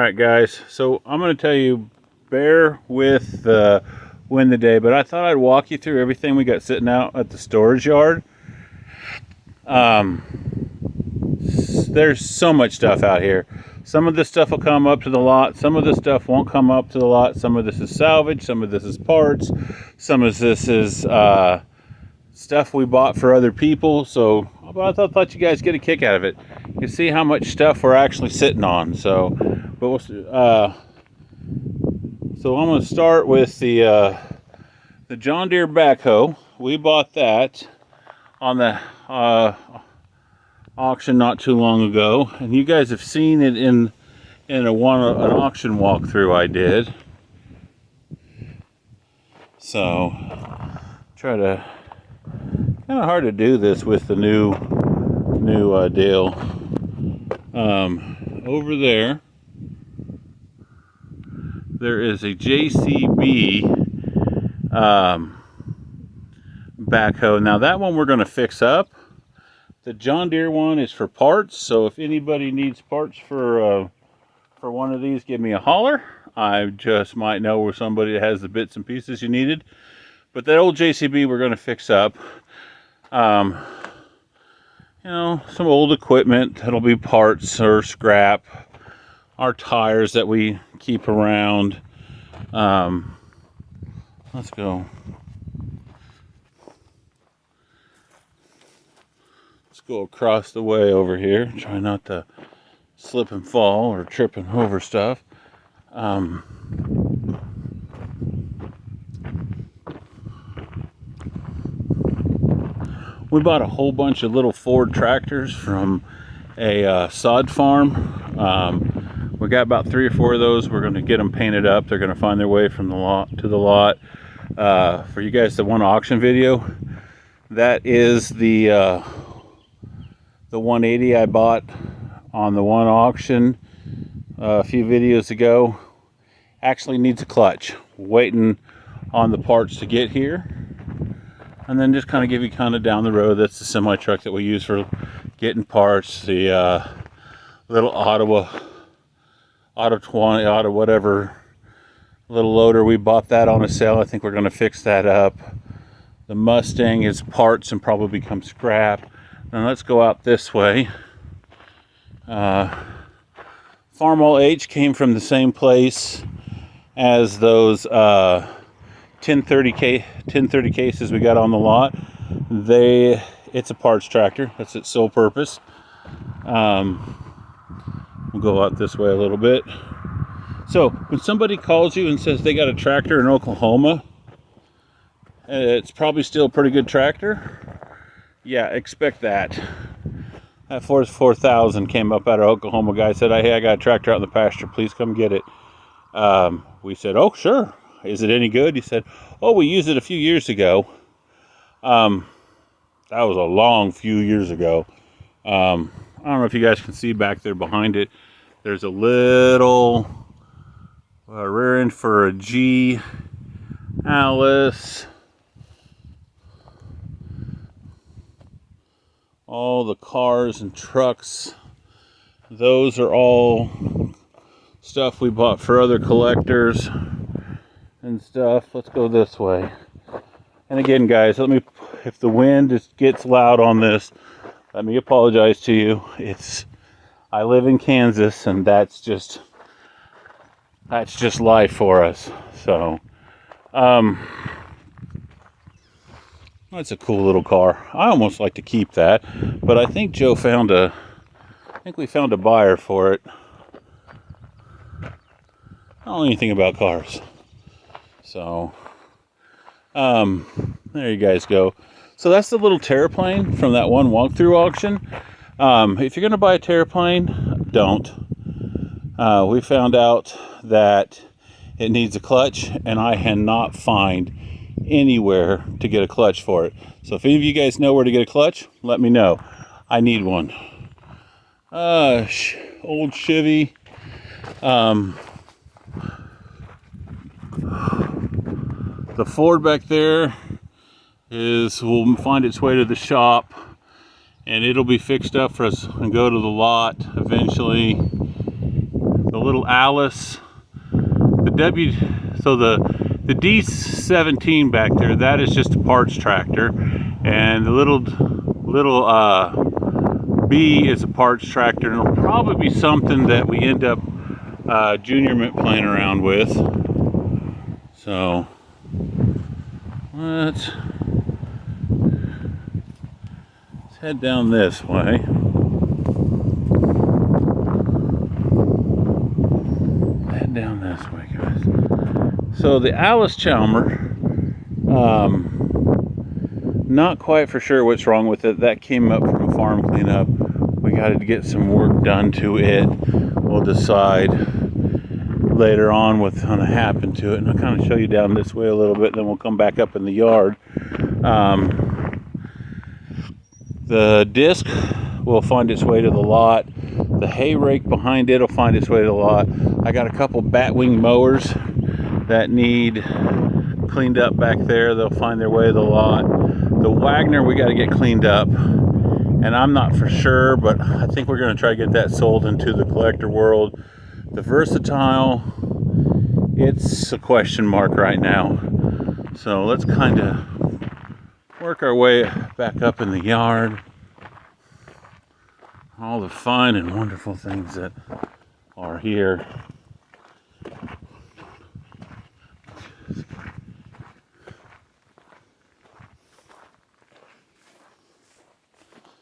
Alright guys, so I'm going to tell you, bear with the wind today, but I thought I'd walk you through everything we got sitting out at the storage yard. There's so much stuff out here. Some of this stuff will come up to the lot, some of this stuff won't come up to the lot. Some of this is salvage, some of this is parts, some of this is stuff we bought for other people. So I thought you guys get a kick out of it. You see how much stuff we're actually sitting on. So I'm going to start with the John Deere backhoe. We bought that on the auction not too long ago, and you guys have seen it in an auction walkthrough I did. So try to, kind of hard to do this with the new deal. Over there is a JCB backhoe. Now that one we're going to fix up. The John Deere one is for parts, so if anybody needs parts for one of these, give me a holler. I just might know where somebody that has the bits and pieces you needed. But that old JCB we're going to fix up. You know, some old equipment that'll be parts or scrap. Our tires that we keep around. Let's go. Let's go across the way over here. Try not to slip and fall or tripping over stuff. We bought a whole bunch of little Ford tractors from a sod farm. We got about 3 or 4 of those. We're going to get them painted up. They're going to find their way from the lot to the lot. For you guys that want an auction video, that is the 180 I bought on the one auction a few videos ago. Actually needs a clutch. Waiting on the parts to get here. And then just kind of give you kind of down the road. That's the semi truck that we use for getting parts. The little Auto 20, Auto whatever little loader. We bought that on a sale. I think we're going to fix that up. The Mustang is parts and probably become scrap. Now let's go out this way. Farmall H came from the same place as those 1030 cases we got on the lot. It's a parts tractor. That's its sole purpose. We'll go out this way a little bit. So when somebody calls you and says they got a tractor in Oklahoma, it's probably still a pretty good tractor. Yeah, expect that. That Ford 4000 came up out of Oklahoma. Guy said, hey, I got a tractor out in the pasture. Please come get it. We said, oh, sure. Is it any good? He said, oh, we used it a few years ago. That was a long few years ago. I don't know if you guys can see back there behind it. There's a little rear end for a G Alice. All the cars and trucks, those are all stuff we bought for other collectors and stuff. Let's go this way. And again, guys, if the wind just gets loud on this, let me apologize to you. I live in Kansas, and that's just life for us. So that's a cool little car. I almost like to keep that, but I think we found a buyer for it. I don't know anything about cars. So, there you guys go. So that's the little Terraplane from that one walkthrough auction. If you're going to buy a Terraplane, don't. We found out that it needs a clutch, and I cannot find anywhere to get a clutch for it. So if any of you guys know where to get a clutch, let me know. I need one. Old Chevy. The Ford back there will find its way to the shop, and it'll be fixed up for us and go to the lot eventually. the little Alice, so the D17 back there, that is just a parts tractor, and the little B is a parts tractor, and it'll probably be something that we end up junior mint playing around with. So let's head down this way. Head down this way, guys. So the Alice Chalmer, not quite for sure what's wrong with it. That came up from a farm cleanup. We got to get some work done to it. We'll decide later on what's going to happen to it, and I'll kind of show you down this way a little bit, and then we'll come back up in the yard. The disc will find its way to the lot. The hay rake behind it will find its way to the lot. I got a couple batwing mowers that need cleaned up back there. They'll find their way to the lot. The Wagner we got to get cleaned up, and I'm not for sure, but I think we're going to try to get that sold into the collector world. The Versatile, it's a question mark right now. So let's kind of work our way back up in the yard. All the fine and wonderful things that are here.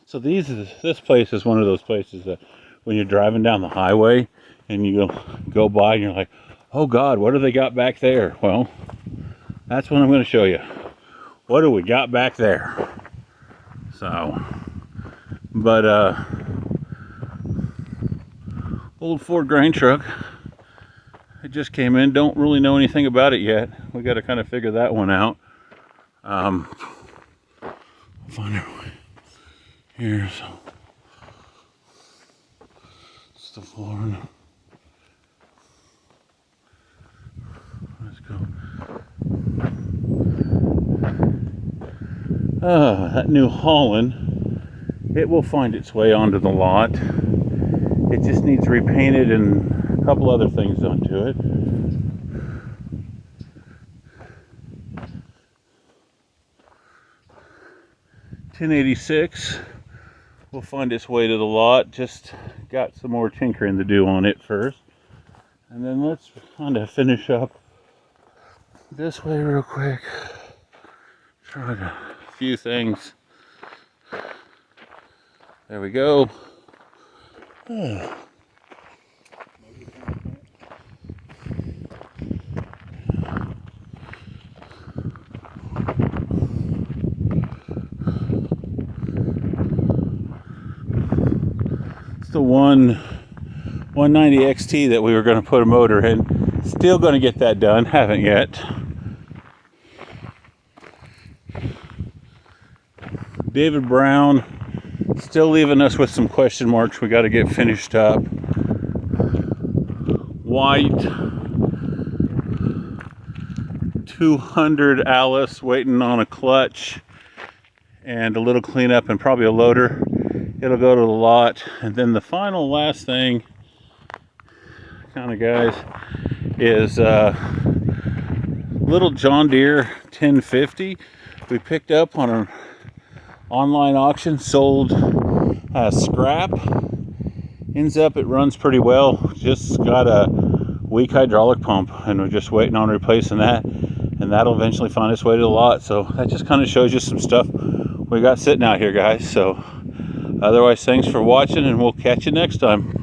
So this place is one of those places that when you're driving down the highway and you go by and you're like, oh God, what do they got back there? Well, that's what I'm going to show you. What do we got back there? So, but old Ford grain truck. It just came in. Don't really know anything about it yet. We got to kind of figure that one out. Find our way here. So it's the Ford. Let's go. That New Holland, it will find its way onto the lot. It just needs repainted and a couple other things done to it. .1086 will find its way to the lot. Just got some more tinkering to do on it first. And then let's kind of finish up this way real quick. Try a few things. There we go. It's the 190 XT that we were going to put a motor in. Still going to get that done. Haven't yet. David Brown still leaving us with some question marks we got to get finished up. White 200 Alice waiting on a clutch and a little cleanup and probably a loader. It'll go to the lot. And then the final last thing, kind of guys, is little John Deere 1050 we picked up on an online auction, sold scrap. Ends up it runs pretty well. Just got a weak hydraulic pump and we're just waiting on replacing that, and that'll eventually find its way to the lot. So that just kind of shows you some stuff we got sitting out here, guys. So otherwise, thanks for watching, and we'll catch you next time.